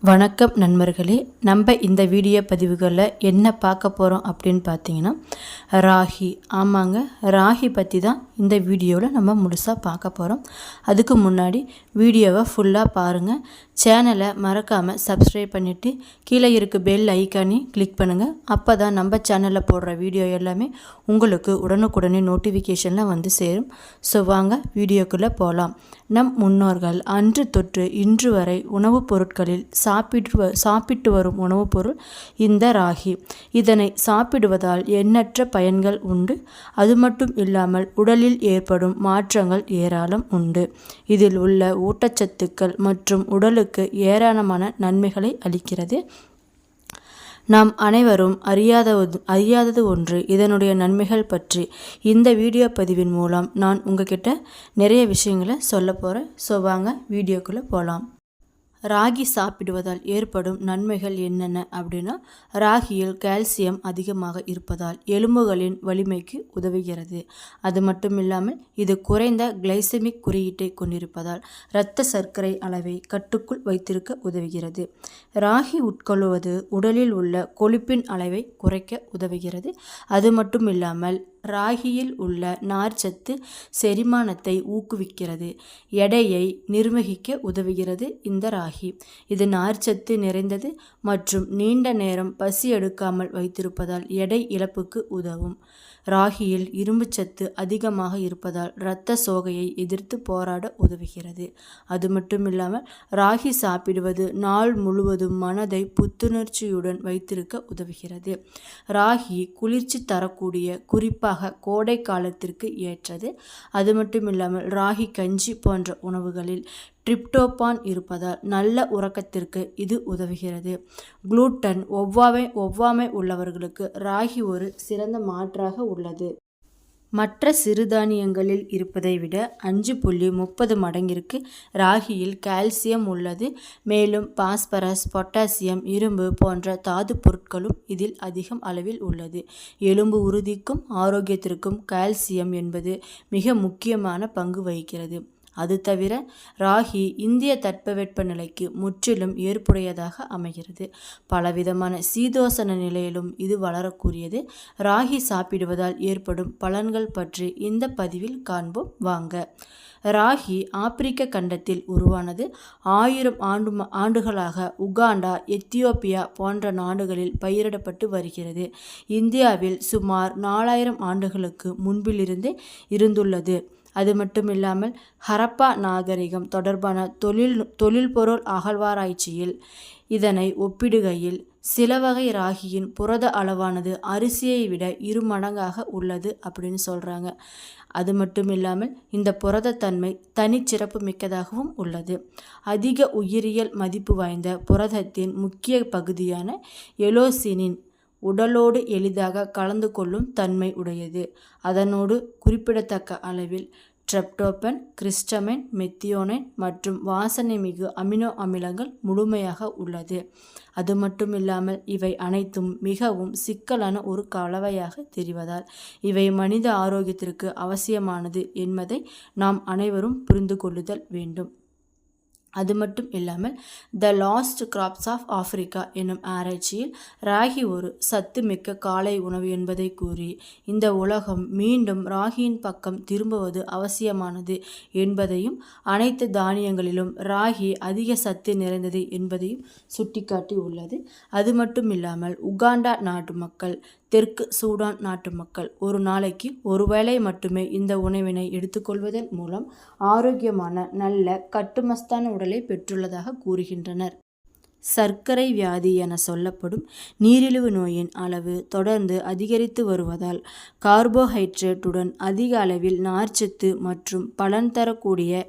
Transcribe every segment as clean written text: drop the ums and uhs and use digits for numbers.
வணக்கம் நண்பர்களே, நம்ம இந்த வீடியோ பதிவுகளில் என்ன பார்க்க போகிறோம் அப்படின்னு பார்த்தீங்கன்னா ராகி. ஆமாங்க, ராகி பற்றி தான் இந்த வீடியோவில் நம்ம முழுசாக பார்க்க போகிறோம். அதுக்கு முன்னாடி வீடியோவை ஃபுல்லாக பாருங்கள். சேனலை மறக்காமல் சப்ஸ்கிரைப் பண்ணிவிட்டு கீழே இருக்க பெல் ஐக்கானையும் கிளிக் பண்ணுங்கள். அப்போ தான் நம்ம சேனலில் போடுற வீடியோ எல்லாமே உங்களுக்கு உடனுக்குடனே நோட்டிஃபிகேஷனில் வந்து சேரும். ஸோ வாங்க வீடியோக்குள்ளே போகலாம். நம் முன்னோர்கள் அன்று தொற்று இன்று வரை உணவுப் பொருட்களில் சாப்பிட்டு வரும் உணவுப் பொருள் இந்த ராகி. இதனை சாப்பிடுவதால் எண்ணற்ற பயன்கள் உண்டு. அது மட்டும் இல்லாமல் உடலில் ஏற்படும் மாற்றங்கள் ஏராளம் உண்டு. இதில் உள்ள ஊட்டச்சத்துக்கள் மற்றும் உடலுக்கு ஏராளமான நன்மைகளை அளிக்கிறது. நாம் அனைவரும் அறியாதது ஒன்று. இதனுடைய நன்மைகள் பற்றி இந்த வீடியோ பதிவின் மூலம் நான் உங்ககிட்ட நிறைய விஷயங்களை சொல்ல போகிறேன். ஸோ வாங்க வீடியோக்குள்ளே போகலாம். ராகி சாப்பிடுவதால் ஏற்படும் நன்மைகள் என்னென்ன அப்படின்னா, ராகியில் கால்சியம் அதிகமாக இருப்பதால் எலும்புகளின் வலிமைக்கு உதவுகிறது. அது மட்டும் இல்லாமல் இது குறைந்த கிளைசமிக் குறியீட்டை கொண்டிருப்பதால் இரத்த சர்க்கரை அளவை கட்டுக்குள் வைத்திருக்க உதவுகிறது. ராகி உட்கொள்வது உடலில் உள்ள கொழுப்பின் அளவை குறைக்க உதவுகிறது. அது மட்டும் இல்லாமல் ராகியில் உள்ள நார்ச்சத்து செரிமானத்தை ஊக்குவிக்கிறது. எடையை நிர்வகிக்க உதவுகிறது இந்த ராகி. இது நார்ச்சத்து நிறைந்தது மற்றும் நீண்ட நேரம் பசி எடுக்காமல் வைத்திருப்பதால் எடை இழப்புக்கு உதவும். ராகியில் இரும்புச்சத்து அதிகமாக இருப்பதால் இரத்த சோகையை எதிர்த்து போராட உதவுகிறது. அது மட்டும் இல்லாமல் ராகி சாப்பிடுவது நாள் முழுவதும் மனதை புத்துணர்ச்சியுடன் வைத்திருக்க உதவுகிறது. ராகி குளிர்ச்சி தரக்கூடிய, குறிப்பாக கோடை காலத்திற்கு ஏற்றது. அது மட்டும் இல்லாமல் ராகி கஞ்சி போன்ற உணவுகளில் டிரிப்டோபான் இருப்பதால் நல்ல உறக்கத்திற்கு இது உதவுகிறது. குளூட்டன் ஒவ்வாமை உள்ளவர்களுக்கு ராகி ஒரு சிறந்த மாற்றாக உள்ளது. மற்ற சிறுதானியங்களில் இருப்பதை விட 5.30 மடங்கிற்கு ராகியில் கால்சியம் உள்ளது. மேலும் பாஸ்பரஸ், பொட்டாசியம், இரும்பு போன்ற தாது பொருட்களும் இதில் அதிகம் அளவில் உள்ளது. எலும்பு உறுதிக்கும் ஆரோக்கியத்திற்கும் கால்சியம் என்பது மிக முக்கியமான பங்கு வகிக்கிறது. அது தவிர ராகி இந்திய தட்பவெப்பநிலைக்கு முற்றிலும் ஏற்புடையதாக அமைகிறது. பலவிதமான சீதோசன நிலையிலும் இது வளரக்கூடியது. ராகி சாப்பிடுவதால் ஏற்படும் பலன்கள் பற்றி இந்த பதிவில் காண்போம் வாங்க. ராகி ஆப்பிரிக்க கண்டத்தில் உருவானது. 1000 ஆண்டுகளாக உகாண்டா, எத்தியோப்பியா போன்ற நாடுகளில் பயிரிடப்பட்டு வருகிறது. இந்தியாவில் சுமார் 4000 ஆண்டுகளுக்கு முன்பிலிருந்தே இருந்துள்ளது. அது மட்டும் இல்லாமல் ஹரப்பா நாகரிகம் தொடர்பான தொழில்பொருள் அகழ்வாராய்ச்சியில் இதனை ஒப்பிடுகையில் சில வகை ராகியின் புரத அளவானது அரிசியை விட 2 மடங்காக உள்ளது அப்படின்னு சொல்கிறாங்க. அது மட்டும் இல்லாமல் இந்த புரதத்தன்மை தனிச்சிறப்பு மிக்கதாகவும் உள்ளது. அதிக உயிரியல் மதிப்பு வாய்ந்த புரதத்தின் முக்கிய பகுதியான எலோசினின் உடலோடு எளிதாக கலந்து கொள்ளும் தன்மை உடையது. அதனோடு குறிப்பிடத்தக்க அளவில் டிரிப்டோபன், கிறிஸ்டமைன், மெத்தியோனைன் மற்றும் வாசனை மிகு அமினோ அமிலங்கள் முழுமையாக உள்ளது. அது மட்டும் இல்லாமல் இவை அனைத்தும் மிகவும் சிக்கலான ஒரு கலவையாக தெரிவதால் இவை மனித ஆரோக்கியத்திற்கு அவசியமானது என்பதை நாம் அனைவரும் புரிந்து கொள்ளுதல் வேண்டும். அது மட்டும் இல்லாமல் the lost crops of Africa என்னும் ஆராய்ச்சியில் ராகி ஒரு சத்து மிக்க காலை உணவு என்பதை கூறி இந்த உலகம் மீண்டும் ராகியின் பக்கம் திரும்புவது அவசியமானது என்பதையும், அனைத்து தானியங்களிலும் ராகி அதிக சத்து நிறைந்தது என்பதையும் சுட்டிக்காட்டி உள்ளது. அது மட்டும் இல்லாமல் உகாண்டா நாட்டு மக்கள், தெற்கு சூடான் நாட்டு மக்கள் ஒரு நாளைக்கு ஒரு வேளை மட்டுமே இந்த உணவினை எடுத்துக்கொள்வதன் மூலம் ஆரோக்கியமான நல்ல கட்டுமஸ்தான உடலை பெற்றுள்ளதாக கூறுகின்றனர். சர்க்கரை வியாதி என சொல்லப்படும் நீரிழிவு நோயின் அளவு தொடர்ந்து அதிகரித்து வருவதால் கார்போஹைட்ரேட்டுடன் அதிக அளவில் நார்ச்சத்து மற்றும் பலன் தரக்கூடிய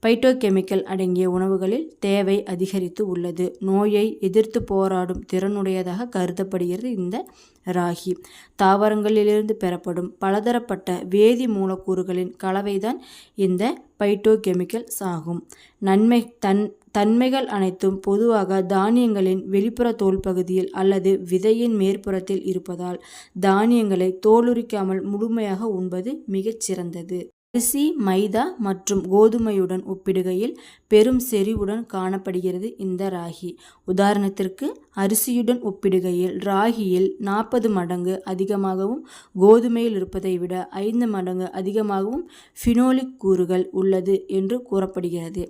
பைட்டோகெமிக்கல் அடங்கிய உணவுகளில் தேவை அதிகரித்து உள்ளது. நோயை எதிர்த்து போராடும் திறனுடையதாக கருதப்படுகிறது இந்த ராகி. தாவரங்களிலிருந்து பெறப்படும் பலதரப்பட்ட வேதி மூலக்கூறுகளின் கலவைதான் இந்த பைட்டோகெமிக்கல்ஸ் ஆகும். தன்மைகள் அனைத்தும் பொதுவாக தானியங்களின் வெளிப்புற தோல் பகுதியில் அல்லது விதையின் மேற்புறத்தில் இருப்பதால் தானியங்களை தோலுரிக்காமல் முழுமையாக உண்பது மிகச் சிறந்தது. அரிசி, மைதா மற்றும் கோதுமையுடன் ஒப்பிடுகையில் பெரும் செறிவுடன் காணப்படுகிறது இந்த ராகி. உதாரணத்திற்கு, அரிசியுடன் ஒப்பிடுகையில் ராகியில் 40 மடங்கு அதிகமாகவும் கோதுமையில் இருப்பதை விட 5 மடங்கு அதிகமாகவும் ஃபினோலிக் கூறுகள் உள்ளது என்று கூறப்படுகிறது.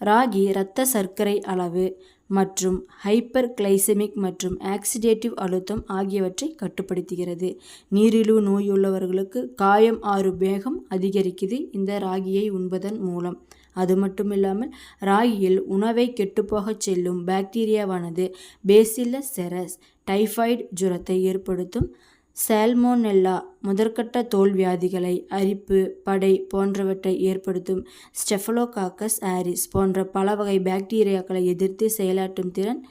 ராகி இரத்த சர்க்கரை அளவு மற்றும் ஹைப்பர் கிளைசெமிக் மற்றும் ஆக்சிடேட்டிவ் அழுத்தம் ஆகியவற்றை கட்டுப்படுத்துகிறது. நீரிழிவு நோயுள்ளவர்களுக்கு காயம் ஆறும் வேகம் அதிகரிக்குது இந்த ராகியை உண்பதன் மூலம். அது மட்டுமில்லாமல் ராகியில் உணவை கெட்டுப்போகச் செல்லும் பாக்டீரியாவானது பேசில்லஸ் செரஸ் டைஃபாய்டு ஜுரத்தை ஏற்படுத்தும் சால்மோனெல்லா முதற்கட்ட தோல் வியாதிகளை, அரிப்பு, படை போன்றவற்றை ஏற்படுத்தும் ஸ்டெஃபலோகாக்கஸ் ஆரிஸ் போன்ற பல வகை பாக்டீரியாக்களை எதிர்த்து செயலாற்றும் திறன்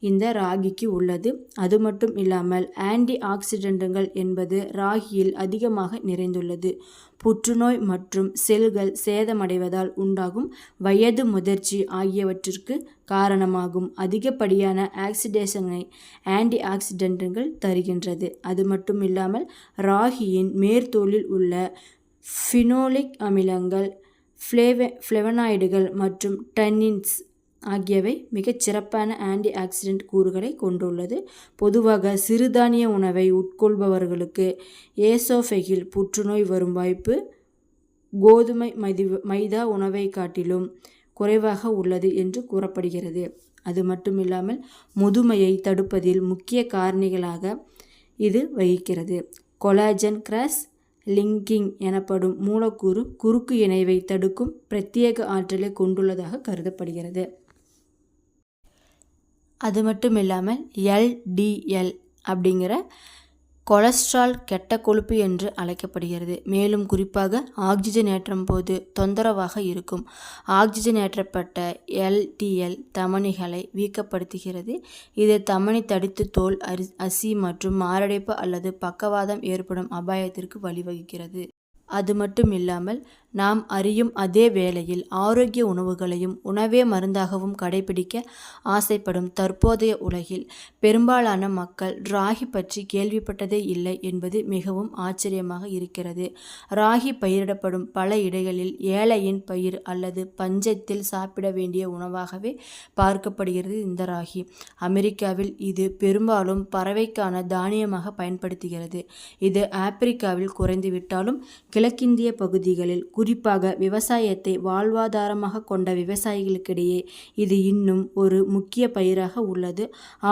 இந்த ராகிக்கு உள்ளது. அது மட்டும் இல்லாமல் ஆன்டி ஆக்சிடென்ட்கள் என்பது ராகியில் அதிகமாக நிறைந்துள்ளது. புற்றுநோய் மற்றும் செல்கள் சேதமடைவதால் உண்டாகும் வயது முதிர்ச்சி ஆகியவற்றிற்கு காரணமாகும் அதிகப்படியான ஆக்சிடேஷனை ஆன்டி ஆக்சிடென்ட்கள் தருகின்றது. அது மட்டும் இல்லாமல் ராகியின் மேற்தோலில் உள்ள ஃபினோலிக் அமிலங்கள், ஃப்ளேவனாய்டுகள் மற்றும் டன்னின்ஸ் ஆகியவை மிகச் சிறப்பான ஆன்டி ஆக்சிடென்ட் கூறுகளை கொண்டுள்ளது. பொதுவாக சிறுதானிய உணவை உட்கொள்பவர்களுக்கு ஏசோஃபெகில் புற்றுநோய் வரும் வாய்ப்பு கோதுமை, மைதா உணவை காட்டிலும் குறைவாக உள்ளது என்று கூறப்படுகிறது. அது மட்டுமில்லாமல் முதுமையை தடுப்பதில் முக்கிய காரணிகளாக இது வகிக்கிறது. கொலாஜன் கிராஸ் லிங்கிங் எனப்படும் மூலக்கூறு குறுக்கு இணைவை தடுக்கும் பிரத்யேக ஆற்றலை கொண்டுள்ளதாக கருதப்படுகிறது. அது மட்டும் இல்லாமல் LDL அப்படிங்கிற கொலஸ்ட்ரால் கெட்ட கொழுப்பு என்று அழைக்கப்படுகிறது. மேலும் குறிப்பாக ஆக்சிஜனேற்றம் போது தொந்தரவாக இருக்கும். ஆக்சிஜனேற்றப்பட்ட LDL தமனிகளை வீக்கப்படுத்துகிறது. இது தமனி தடித்து தோல் அசி மற்றும் மாரடைப்பு அல்லது பக்கவாதம் ஏற்படும் அபாயத்திற்கு வழிவகுக்கிறது. அது மட்டும் இல்லாமல் நாம் அறியும் அதே வேளையில் ஆரோக்கிய உணவுகளையும் உணவே மருந்தாகவும் கடைபிடிக்க ஆசைப்படும் தற்போதைய உலகில் பெரும்பாலான மக்கள் ராகி பற்றி கேள்விப்பட்டதே இல்லை என்பது மிகவும் ஆச்சரியமாக இருக்கிறது. ராகி பயிரிடப்படும் பல இடங்களில் ஏழையின் பயிர் அல்லது பஞ்சத்தில் சாப்பிட வேண்டிய உணவாகவே பார்க்கப்படுகிறது இந்த ராகி. அமெரிக்காவில் இது பெரும்பாலும் பறவைக்கான தானியமாக பயன்படுத்துகிறது. இது ஆப்பிரிக்காவில் குறைந்துவிட்டாலும் கிழக்கிந்திய பகுதிகளில் குறிப்பாக விவசாயத்தை வாழ்வாதாரமாக கொண்ட விவசாயிகளுக்கிடையே இது இன்னும் ஒரு முக்கிய பயிராக உள்ளது.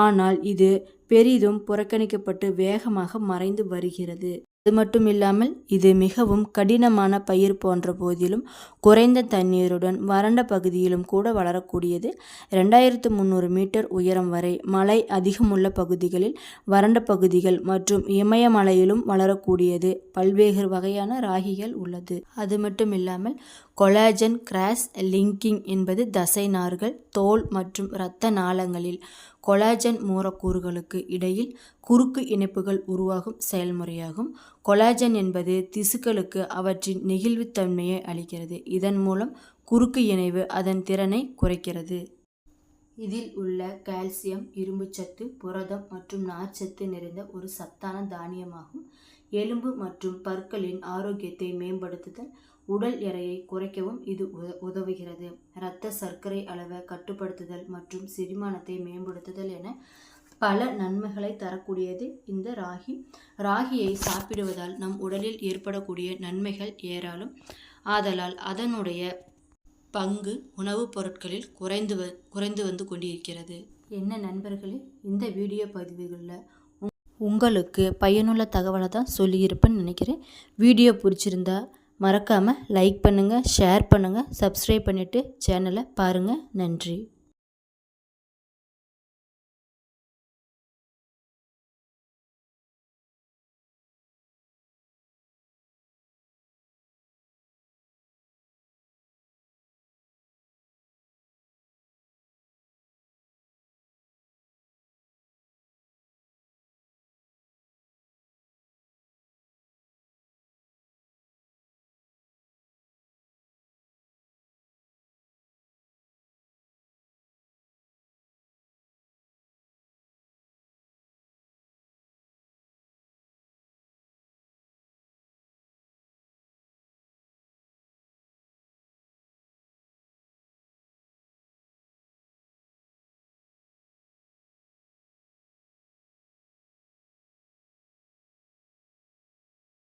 ஆனால் இது பெரிதும் புறக்கணிக்கப்பட்டு வேகமாக மறைந்து வருகிறது. அது மட்டும் இல்லாமல் இது மிகவும் கடினமான பயிர் போன்ற போதிலும் குறைந்த தண்ணீருடன் வறண்ட பகுதியிலும் கூட வளரக்கூடியது. 2300 மீட்டர் உயரம் வரை மழை அதிகமுள்ள பகுதிகளில், வறண்ட பகுதிகள் மற்றும் இமயமலையிலும் வளரக்கூடியது. பல்வேறு வகையான ராகிகள் உள்ளது. அது மட்டும் இல்லாமல் கொலாஜன் கிராஸ் லிங்கிங் என்பது தசை நார்கள், தோல் மற்றும் இரத்த நாளங்களில் கொலாஜன் மூலக்கூறுகளுக்கு இடையில் குறுக்கு இணைப்புகள் உருவாகும் செயல்முறையாகும். கொலாஜன் என்பது திசுக்களுக்கு அவற்றின் நெகிழ்வுத்தன்மையை அளிக்கிறது. இதன் மூலம் குறுக்கு இணைவு அதன் திறனை குறைக்கிறது. இதில் உள்ள கால்சியம், இரும்புச்சத்து, புரதம் மற்றும் நார்ச்சத்து நிறைந்த ஒரு சத்தான தானியமாகும். எலும்பு மற்றும் பற்களின் ஆரோக்கியத்தை மேம்படுத்துதல், உடல் எடையை குறைக்கவும் இது உதவுகிறது. இரத்த சர்க்கரை அளவை கட்டுப்படுத்துதல் மற்றும் செரிமானத்தை மேம்படுத்துதல் என பல நன்மைகளை தரக்கூடியது இந்த ராகி. ராகியை சாப்பிடுவதால் நம் உடலில் ஏற்படக்கூடிய நன்மைகள் ஏராளம். ஆதலால் அதனுடைய பங்கு உணவுப் பொருட்களில் குறைந்து வந்து கொண்டிருக்கிறது. என்ன நண்பர்களே, இந்த வீடியோ பதிவுகளில் உங்களுக்கு பயனுள்ள தகவலை தான் சொல்லியிருப்பேன்னு நினைக்கிறேன். வீடியோ பிடிச்சிருந்தா மறக்காமல் லைக் பண்ணுங்கள், ஷேர் பண்ணுங்கள், சப்ஸ்கிரைப் பண்ணிவிட்டு சேனலை பாருங்கள். நன்றி.